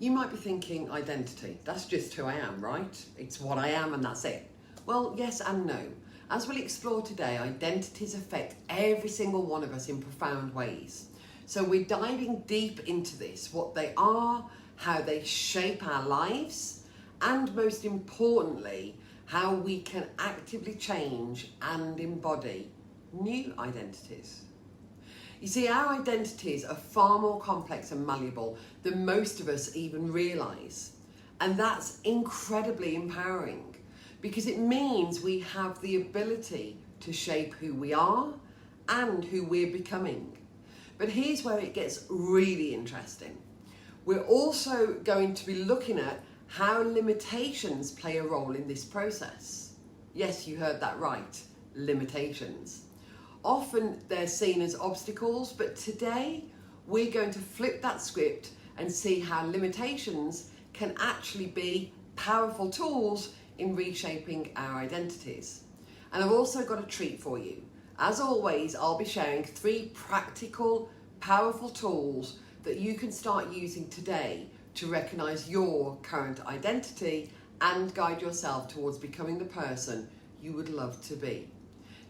You might be thinking, identity, that's just who I am, right? It's what I am and that's it. Well, yes and no. As we'll explore today, identities affect every single one of us in profound ways. So we're diving deep into this, what they are, how they shape our lives, and most importantly, how we can actively change and embody new identities. You see, our identities are far more complex and malleable than most of us even realise. And that's incredibly empowering because it means we have the ability to shape who we are and who we're becoming. But here's where it gets really interesting. We're also going to be looking at how limitations play a role in this process. Yes, you heard that right, limitations. Often they're seen as obstacles, but today we're going to flip that script and see how limitations can actually be powerful tools in reshaping our identities. And I've also got a treat for you. As always, I'll be sharing 3 practical, powerful tools that you can start using today to recognise your current identity and guide yourself towards becoming the person you would love to be.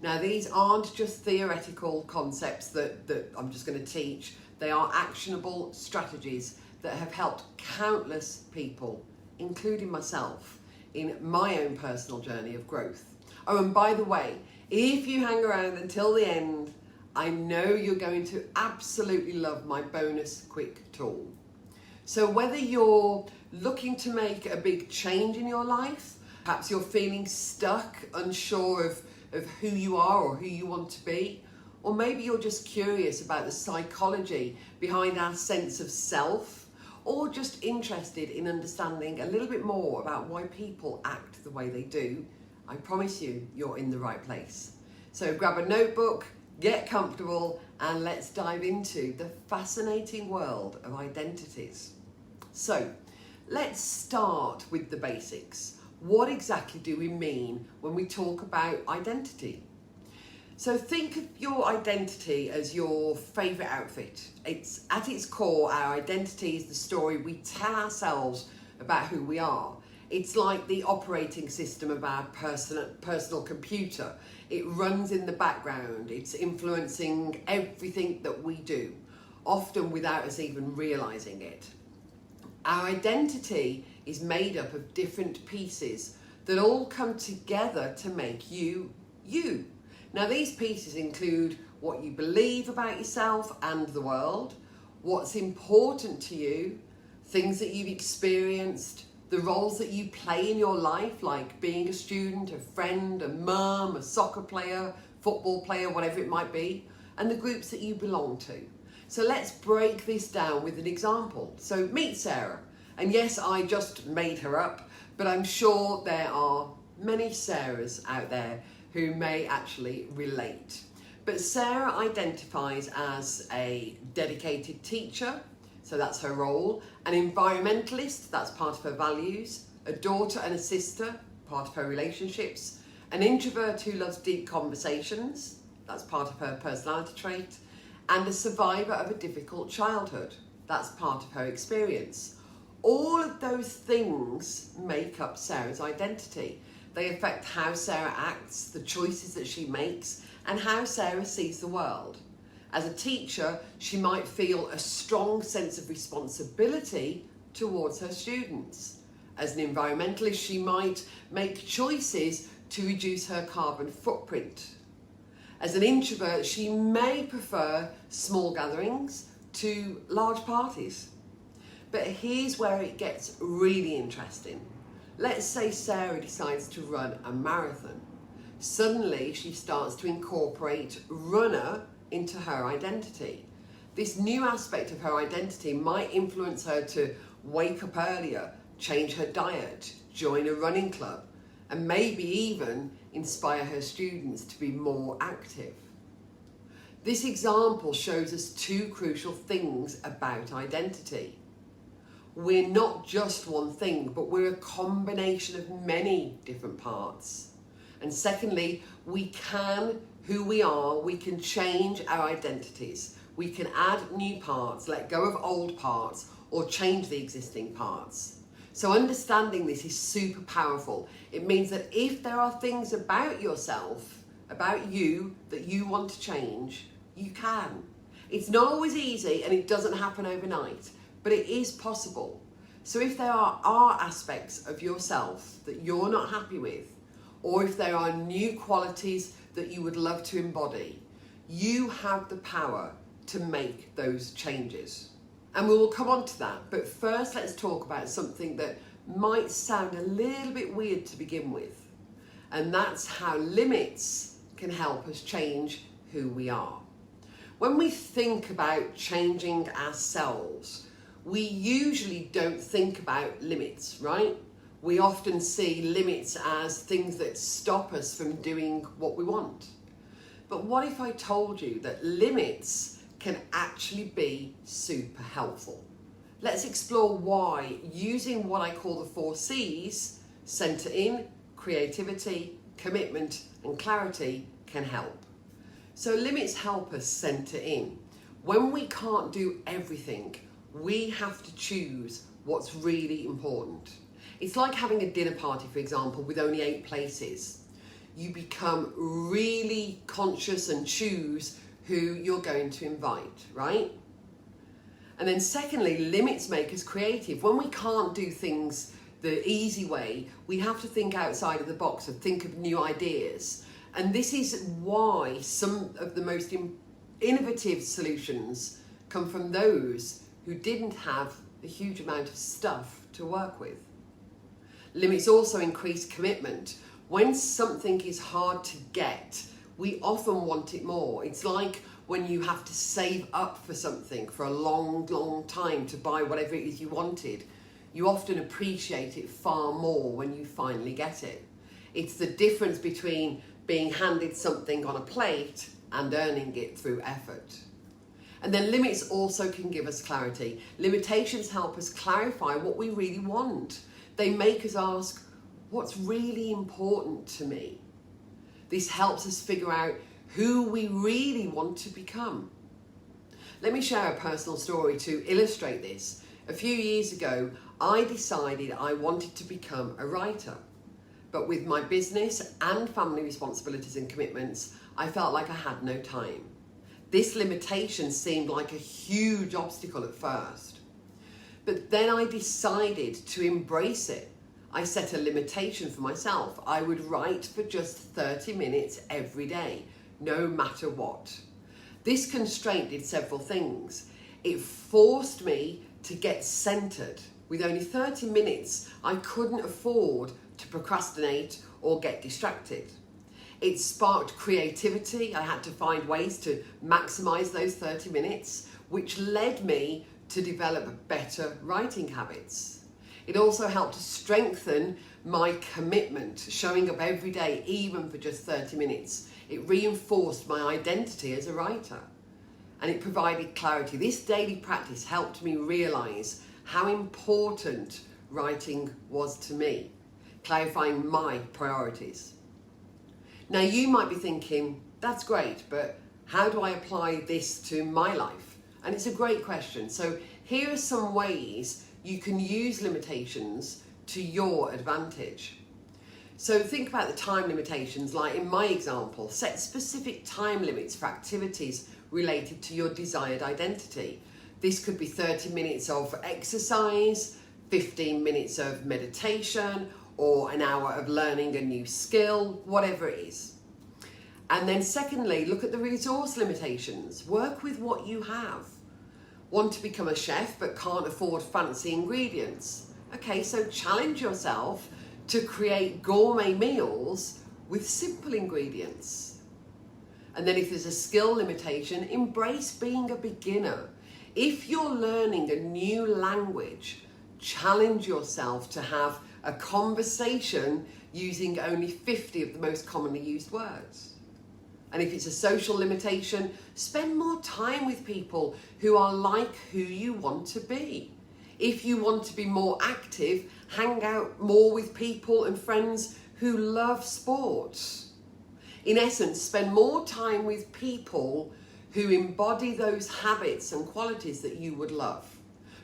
Now, these aren't just theoretical concepts that I'm just going to teach. They are actionable strategies that have helped countless people, including myself, in my own personal journey of growth. Oh, and by the way, if you hang around until the end, I know you're going to absolutely love my bonus quick tool. So whether you're looking to make a big change in your life, perhaps you're feeling stuck, unsure of who you are or who you want to be, or maybe you're just curious about the psychology behind our sense of self, or just interested in understanding a little bit more about why people act the way they do, I promise you, you're in the right place. So grab a notebook, get comfortable, and let's dive into the fascinating world of identities. So let's start with the basics. What exactly do we mean when we talk about identity? So think of your identity as your favourite outfit. It's at its core, our identity is the story we tell ourselves about who we are. It's like the operating system of our personal computer. It runs in the background. It's influencing everything that we do, often without us even realising it. Our identity is made up of different pieces that all come together to make you, you. Now, these pieces include what you believe about yourself and the world, what's important to you, things that you've experienced, the roles that you play in your life, like being a student, a friend, a mum, a soccer player, football player, whatever it might be, and the groups that you belong to. So let's break this down with an example. So meet Sarah. And yes, I just made her up, but I'm sure there are many Sarahs out there who may actually relate. But Sarah identifies as a dedicated teacher, so that's her role, an environmentalist, that's part of her values, a daughter and a sister, part of her relationships, an introvert who loves deep conversations, that's part of her personality trait, and a survivor of a difficult childhood, that's part of her experience. All of those things make up Sarah's identity. They affect how Sarah acts, the choices that she makes, and how Sarah sees the world. As a teacher, she might feel a strong sense of responsibility towards her students. As an environmentalist, she might make choices to reduce her carbon footprint. As an introvert, she may prefer small gatherings to large parties. But here's where it gets really interesting. Let's say Sarah decides to run a marathon. Suddenly, she starts to incorporate runner into her identity. This new aspect of her identity might influence her to wake up earlier, change her diet, join a running club, and maybe even inspire her students to be more active. This example shows us 2 crucial things about identity. We're not just one thing, but we're a combination of many different parts. And secondly, we can change our identities. We can add new parts, let go of old parts, or change the existing parts. So understanding this is super powerful. It means that if there are things about yourself, about you, that you want to change, you can. It's not always easy and it doesn't happen overnight, but it is possible. So if there are aspects of yourself that you're not happy with, or if there are new qualities that you would love to embody, you have the power to make those changes. And we will come on to that, but first let's talk about something that might sound a little bit weird to begin with, and that's how limits can help us change who we are. When we think about changing ourselves, we usually don't think about limits, right? We often see limits as things that stop us from doing what we want. But what if I told you that limits can actually be super helpful? Let's explore why using what I call the 4 C's, center in, creativity, commitment, and clarity, can help. So limits help us center in. When we can't do everything, we have to choose what's really important. It's like having a dinner party, for example, with only 8 places. You become really conscious and choose who you're going to invite, right? And then secondly, limits make us creative. When we can't do things the easy way, we have to think outside of the box and think of new ideas. And this is why some of the most innovative solutions come from those who didn't have a huge amount of stuff to work with. Limits also increase commitment. When something is hard to get, we often want it more. It's like when you have to save up for something for a long, long time to buy whatever it is you wanted. You often appreciate it far more when you finally get it. It's the difference between being handed something on a plate and earning it through effort. And then limits also can give us clarity. Limitations help us clarify what we really want. They make us ask, what's really important to me? This helps us figure out who we really want to become. Let me share a personal story to illustrate this. A few years ago, I decided I wanted to become a writer. But with my business and family responsibilities and commitments, I felt like I had no time. This limitation seemed like a huge obstacle at first. But then I decided to embrace it. I set a limitation for myself. I would write for just 30 minutes every day, no matter what. This constraint did several things. It forced me to get centered. With only 30 minutes, I couldn't afford to procrastinate or get distracted. It sparked creativity. I had to find ways to maximize those 30 minutes, which led me to develop better writing habits. It also helped to strengthen my commitment, showing up every day, even for just 30 minutes. It reinforced my identity as a writer, and it provided clarity. This daily practice helped me realize how important writing was to me, clarifying my priorities. Now you might be thinking, that's great, but how do I apply this to my life? And it's a great question. So here are some ways you can use limitations to your advantage. So think about the time limitations, like in my example, set specific time limits for activities related to your desired identity. This could be 30 minutes of exercise, 15 minutes of meditation, or an hour of learning a new skill, whatever it is. And then secondly, look at the resource limitations. Work with what you have. Want to become a chef but can't afford fancy ingredients? Okay, so challenge yourself to create gourmet meals with simple ingredients. And then if there's a skill limitation, embrace being a beginner. If you're learning a new language, challenge yourself to have a conversation using only 50 of the most commonly used words. And if it's a social limitation, spend more time with people who are like who you want to be. If you want to be more active, hang out more with people and friends who love sports. In essence, spend more time with people who embody those habits and qualities that you would love.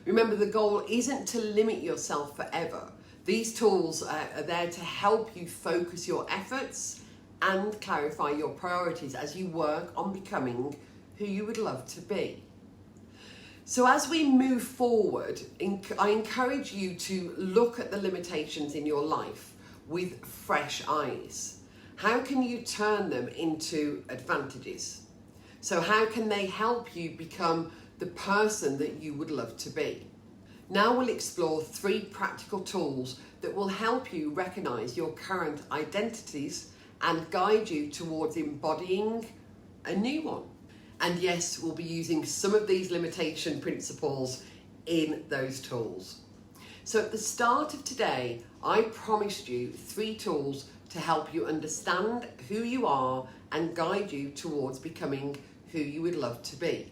Remember, the goal isn't to limit yourself forever. These tools are there to help you focus your efforts and clarify your priorities as you work on becoming who you would love to be. So as we move forward, I encourage you to look at the limitations in your life with fresh eyes. How can you turn them into advantages? So how can they help you become the person that you would love to be? Now we'll explore 3 practical tools that will help you recognize your current identities and guide you towards embodying a new one. And yes, we'll be using some of these limitation principles in those tools. So at the start of today, I promised you 3 tools to help you understand who you are and guide you towards becoming who you would love to be.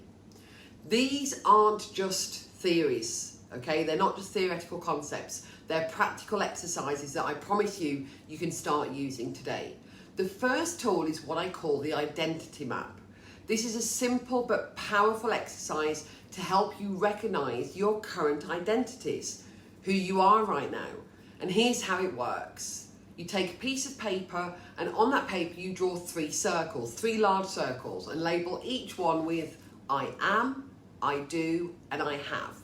These aren't just theories, okay? They're not just theoretical concepts. They're practical exercises that I promise you can start using today. The first tool is what I call the identity map. This is a simple but powerful exercise to help you recognize your current identities, who you are right now. And here's how it works. You take a piece of paper, and on that paper you draw 3 circles, 3 large circles, and label each one with I am, I do, and I have.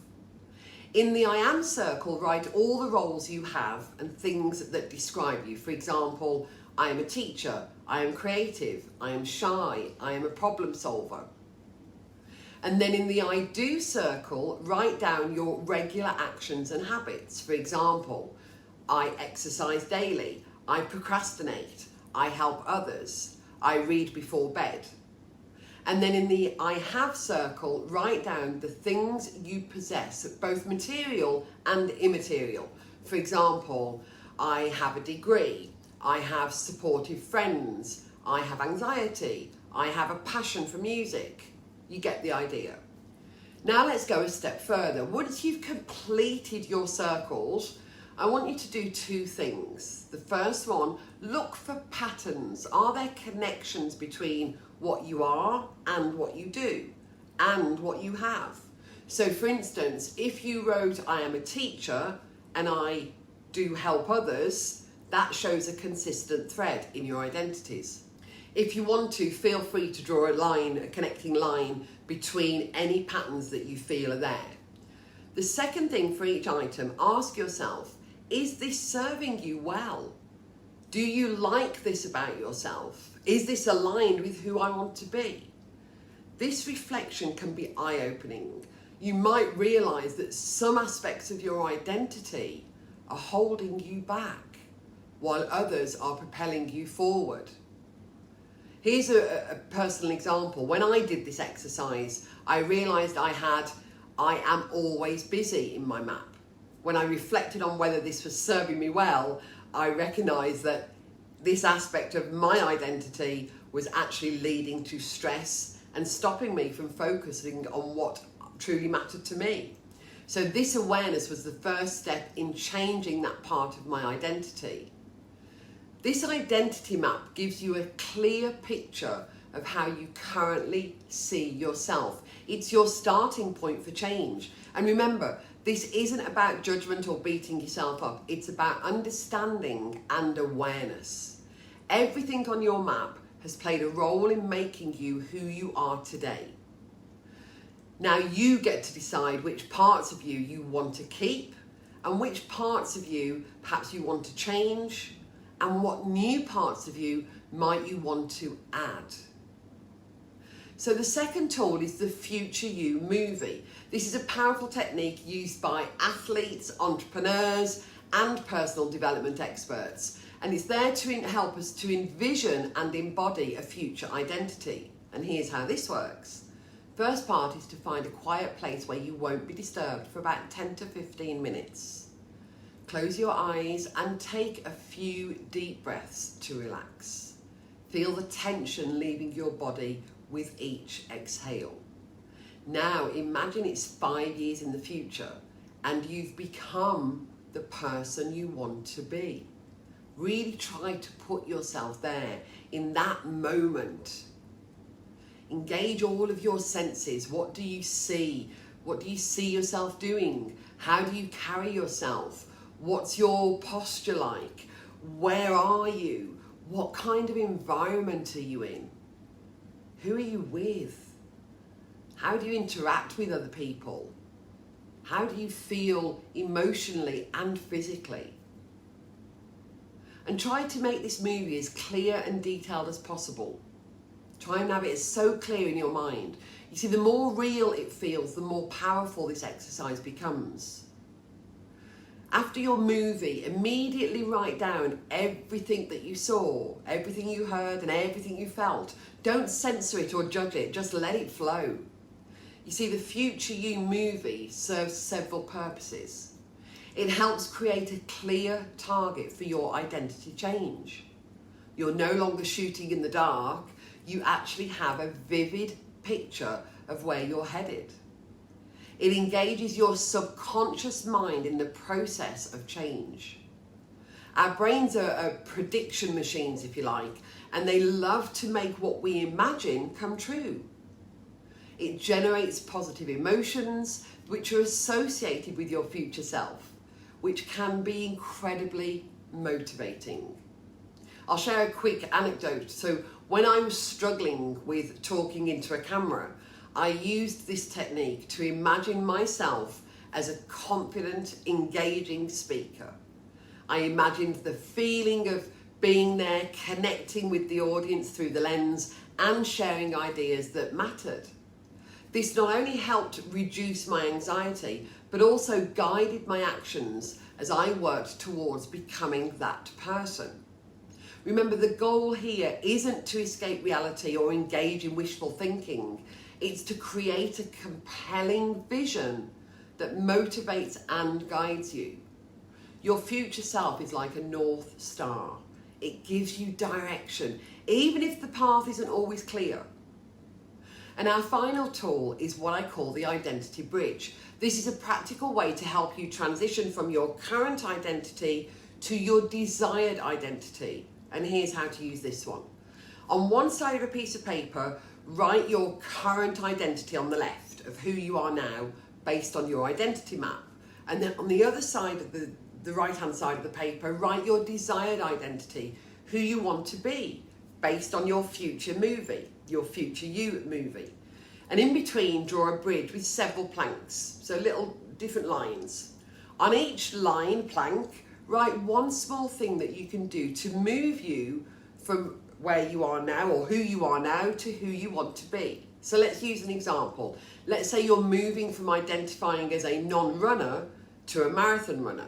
In the I am circle, write all the roles you have and things that describe you. For example, I am a teacher, I am creative, I am shy, I am a problem solver. And then in the I do circle, write down your regular actions and habits. For example, I exercise daily, I procrastinate, I help others, I read before bed. And then in the I have circle, write down the things you possess, both material and immaterial. For example, I have a degree, I have supportive friends, I have anxiety, I have a passion for music. You get the idea. Now let's go a step further. Once you've completed your circles, I want you to do 2 things. The first one, look for patterns. Are there connections between what you are and what you do and what you have? So for instance, if you wrote, I am a teacher and I do help others, that shows a consistent thread in your identities. If you want to, feel free to draw a line, a connecting line between any patterns that you feel are there. The second thing for each item, ask yourself, is this serving you well? Do you like this about yourself? Is this aligned with who I want to be? This reflection can be eye-opening. You might realize that some aspects of your identity are holding you back, while others are propelling you forward. Here's a personal example. When I did this exercise, I realized I am always busy in my map. When I reflected on whether this was serving me well, I recognized that this aspect of my identity was actually leading to stress and stopping me from focusing on what truly mattered to me. So this awareness was the first step in changing that part of my identity. This identity map gives you a clear picture of how you currently see yourself. It's your starting point for change. And remember, this isn't about judgment or beating yourself up. It's about understanding and awareness. Everything on your map has played a role in making you who you are today. Now you get to decide which parts of you want to keep and which parts of you perhaps you want to change, and what new parts of you might you want to add. So the second tool is the Future You movie. This is a powerful technique used by athletes, entrepreneurs, and personal development experts. And it's there to help us to envision and embody a future identity. And here's how this works. First part is to find a quiet place where you won't be disturbed for about 10 to 15 minutes. Close your eyes and take a few deep breaths to relax. Feel the tension leaving your body with each exhale. Now imagine it's 5 years in the future and you've become the person you want to be. Really try to put yourself there in that moment. Engage all of your senses. What do you see? What do you see yourself doing? How do you carry yourself? What's your posture like? Where are you? What kind of environment are you in? Who are you with? How do you interact with other people? How do you feel emotionally and physically? And try to make this movie as clear and detailed as possible. Try and have it so clear in your mind. You see, the more real it feels, the more powerful this exercise becomes. After your movie, immediately write down everything that you saw, everything you heard, and everything you felt. Don't censor it or judge it, just let it flow. You see, the Future You movie serves several purposes. It helps create a clear target for your identity change. You're no longer shooting in the dark, you actually have a vivid picture of where you're headed. It engages your subconscious mind in the process of change. Our brains are prediction machines, if you like, and they love to make what we imagine come true. It generates positive emotions which are associated with your future self, which can be incredibly motivating. I'll share a quick anecdote. So when I was struggling with talking into a camera, I used this technique to imagine myself as a confident, engaging speaker. I imagined the feeling of being there, connecting with the audience through the lens and sharing ideas that mattered. This not only helped reduce my anxiety, but also guided my actions as I worked towards becoming that person. Remember, the goal here isn't to escape reality or engage in wishful thinking. It's to create a compelling vision that motivates and guides you. Your future self is like a North Star. It gives you direction, even if the path isn't always clear. And our final tool is what I call the identity bridge. This is a practical way to help you transition from your current identity to your desired identity. And here's how to use this one. On one side of a piece of paper, write your current identity on the left of who you are now based on your identity map. And then on the other side of the right-hand side of the paper, write your desired identity, who you want to be based on your future movie, your Future You movie. And in between, draw a bridge with several planks, so little different lines. On each line, plank, write one small thing that you can do to move you from where you are now or who you are now to who you want to be. So let's use an example. Let's say you're moving from identifying as a non-runner to a marathon runner.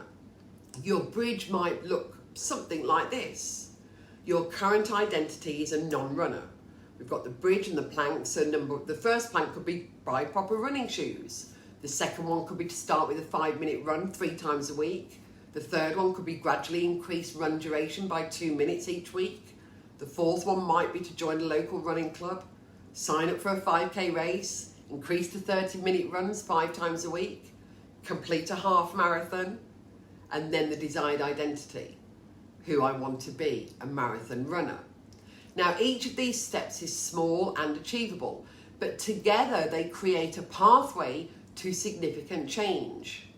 Your bridge might look something like this. Your current identity is a non-runner. We've got the bridge and the planks. So the first plank could be buy proper running shoes. The second one could be to start with a 5-minute run 3 times a week. The third one could be gradually increase run duration by 2 minutes each week. The fourth one might be to join a local running club, sign up for a 5K race, increase to 30-minute runs 5 times a week, complete a half marathon, and then the desired identity, who I want to be, a marathon runner. Now, each of these steps is small and achievable, but together they create a pathway to significant change.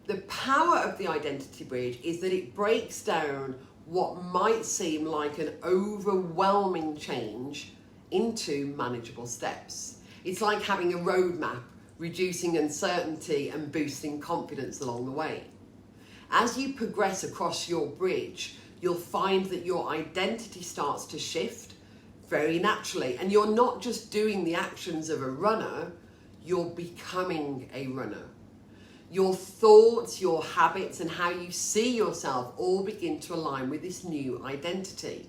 The power of the identity bridge is that it breaks down what might seem like an overwhelming change into manageable steps. It's like having a roadmap, reducing uncertainty and boosting confidence along the way. As you progress across your bridge, you'll find that your identity starts to shift very naturally, and you're not just doing the actions of a runner, you're becoming a runner. Your thoughts, your habits, and how you see yourself all begin to align with this new identity.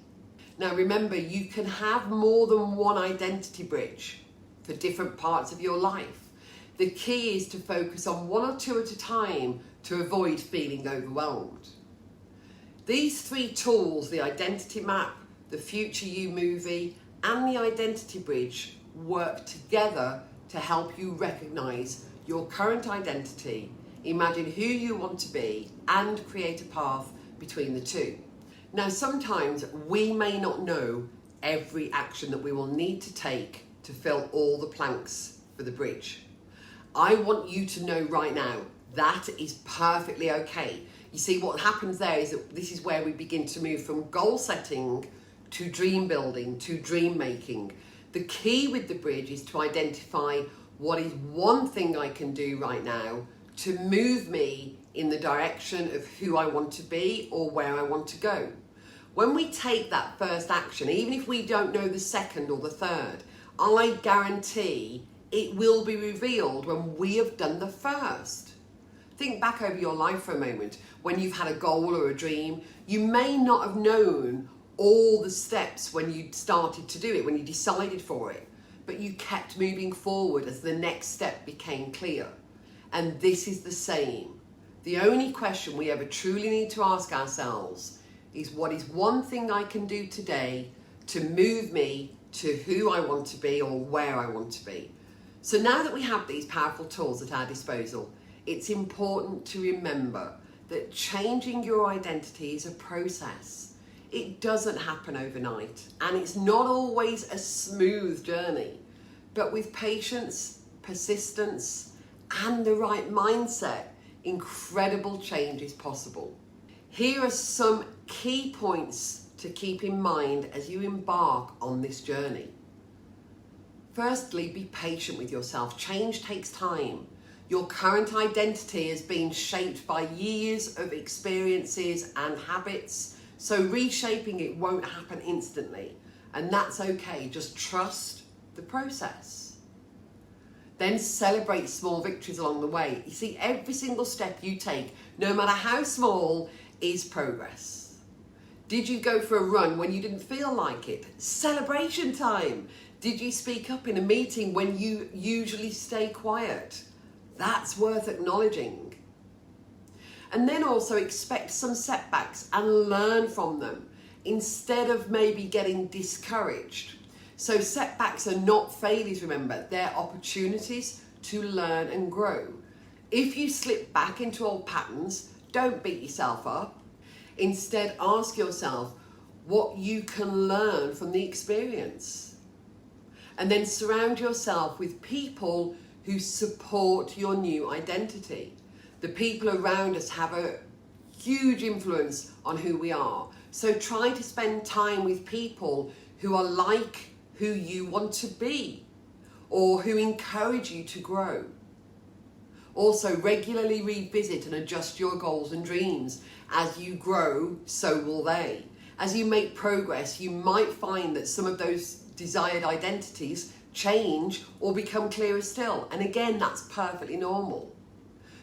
Now remember, you can have more than one identity bridge for different parts of your life. The key is to focus on one or two at a time to avoid feeling overwhelmed. These 3 tools, the identity map, the Future You movie, and the identity bridge, work together to help you recognize your current identity, imagine who you want to be, and create a path between the two. Now, sometimes we may not know every action that we will need to take to fill all the planks for the bridge. I want you to know right now that is perfectly okay. You see, what happens there is that this is where we begin to move from goal setting to dream building to dream making. The key with the bridge is to identify what is one thing I can do right now to move me in the direction of who I want to be or where I want to go. When we take that first action, even if we don't know the second or the third, I guarantee it will be revealed when we have done the first. Think back over your life for a moment. When you've had a goal or a dream, you may not have known all the steps when you started to do it, when you decided for it, but you kept moving forward as the next step became clear. And this is the same. The only question we ever truly need to ask ourselves is, what is one thing I can do today to move me to who I want to be or where I want to be? So now that we have these powerful tools at our disposal, it's important to remember that changing your identity is a process. It doesn't happen overnight, and it's not always a smooth journey. But with patience, persistence, and the right mindset, incredible change is possible. Here are some key points to keep in mind as you embark on this journey. Firstly, be patient with yourself. Change takes time. Your current identity has been shaped by years of experiences and habits, so reshaping it won't happen instantly, and that's okay. Just trust the process. Then celebrate small victories along the way. You see, every single step you take, no matter how small, is progress. Did you go for a run when you didn't feel like it? Celebration time. Did you speak up in a meeting when you usually stay quiet? That's worth acknowledging. And then also expect some setbacks and learn from them instead of maybe getting discouraged. So setbacks are not failures, remember, they're opportunities to learn and grow. If you slip back into old patterns, don't beat yourself up. Instead, ask yourself what you can learn from the experience. And then surround yourself with people who support your new identity. The people around us have a huge influence on who we are. So try to spend time with people who are like who you want to be or who encourage you to grow. Also, regularly revisit and adjust your goals and dreams. As you grow, so will they. As you make progress, you might find that some of those desired identities change or become clearer still. And again, that's perfectly normal.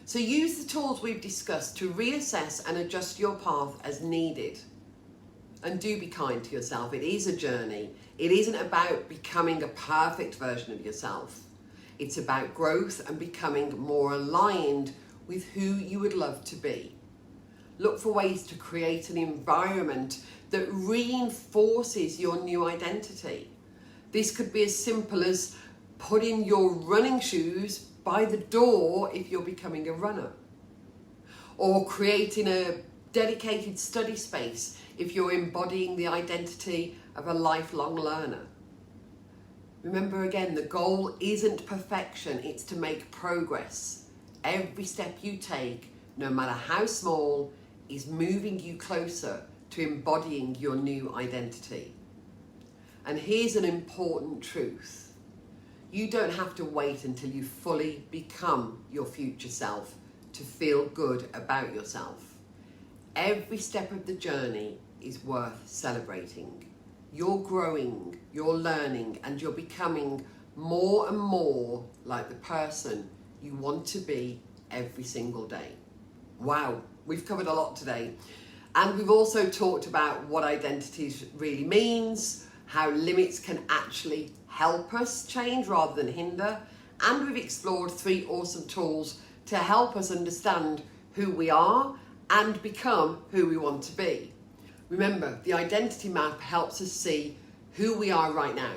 So use the tools we've discussed to reassess and adjust your path as needed. And do be kind to yourself. It is a journey. It isn't about becoming a perfect version of yourself. It's about growth and becoming more aligned with who you would love to be. Look for ways to create an environment that reinforces your new identity. This could be as simple as putting your running shoes by the door if you're becoming a runner, or creating a dedicated study space if you're embodying the identity of a lifelong learner. Remember again, the goal isn't perfection, it's to make progress. Every step you take, no matter how small, is moving you closer to embodying your new identity. And here's an important truth. You don't have to wait until you fully become your future self to feel good about yourself. Every step of the journey is worth celebrating. You're growing, you're learning, and you're becoming more and more like the person you want to be every single day. Wow, we've covered a lot today. And we've also talked about what identities really means, how limits can actually help us change rather than hinder. And we've explored 3 awesome tools to help us understand who we are and become who we want to be. Remember, the identity map helps us see who we are right now.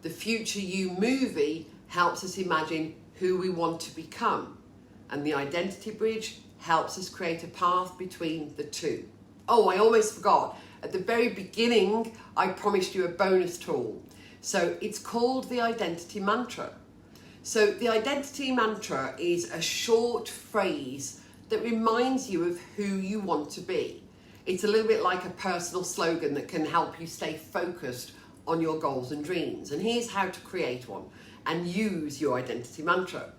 The Future You movie helps us imagine who we want to become. And the identity bridge helps us create a path between the two. Oh, I almost forgot. At the very beginning, I promised you a bonus tool. So it's called the identity mantra. So the identity mantra is a short phrase that reminds you of who you want to be. It's a little bit like a personal slogan that can help you stay focused on your goals and dreams. And here's how to create one and use your identity mantra.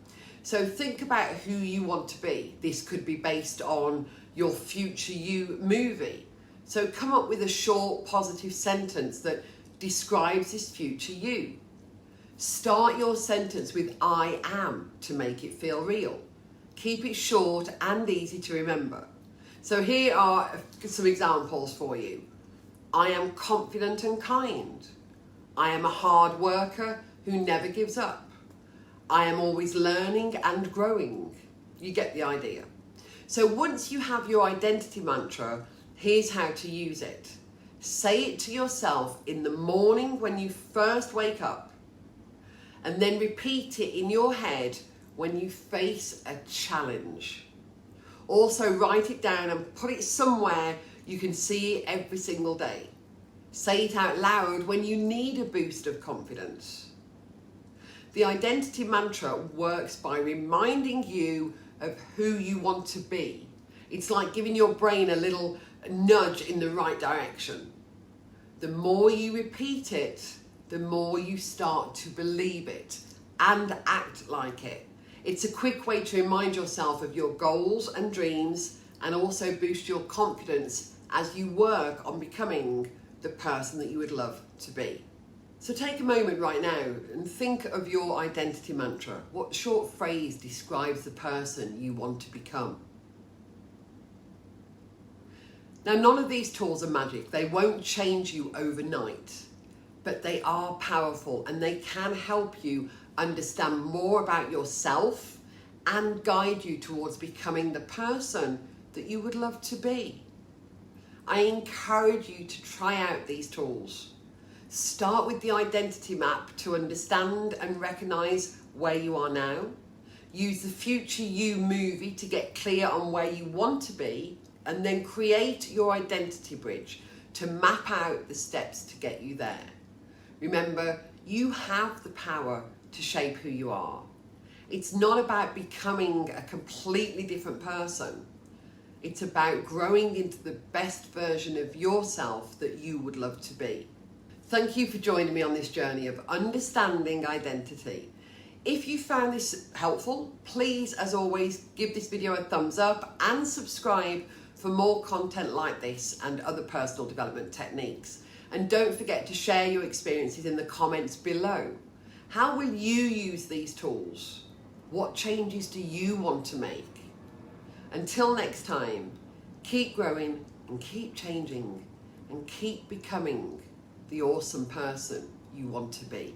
So think about who you want to be. This could be based on your future you movie. So come up with a short positive sentence that describes this future you. Start your sentence with I am to make it feel real. Keep it short and easy to remember. So here are some examples for you. I am confident and kind. I am a hard worker who never gives up. I am always learning and growing. You get the idea. So once you have your identity mantra, here's how to use it. Say it to yourself in the morning when you first wake up, and then repeat it in your head when you face a challenge. Also write it down and put it somewhere you can see it every single day. Say it out loud when you need a boost of confidence. The identity mantra works by reminding you of who you want to be. It's like giving your brain a little nudge in the right direction. The more you repeat it, the more you start to believe it and act like it. It's a quick way to remind yourself of your goals and dreams and also boost your confidence as you work on becoming the person that you would love to be. So take a moment right now and think of your identity mantra. What short phrase describes the person you want to become? Now, none of these tools are magic. They won't change you overnight, but they are powerful and they can help you understand more about yourself and guide you towards becoming the person that you would love to be. I encourage you to try out these tools. Start with the identity map to understand and recognize where you are now. Use the future you movie to get clear on where you want to be, and then create your identity bridge to map out the steps to get you there. Remember, you have the power to shape who you are. It's not about becoming a completely different person. It's about growing into the best version of yourself that you would love to be. Thank you for joining me on this journey of understanding identity. If you found this helpful, please, as always, give this video a thumbs up and subscribe for more content like this and other personal development techniques. And don't forget to share your experiences in the comments below. How will you use these tools? What changes do you want to make? Until next time, keep growing and keep changing and keep becoming the awesome person you want to be.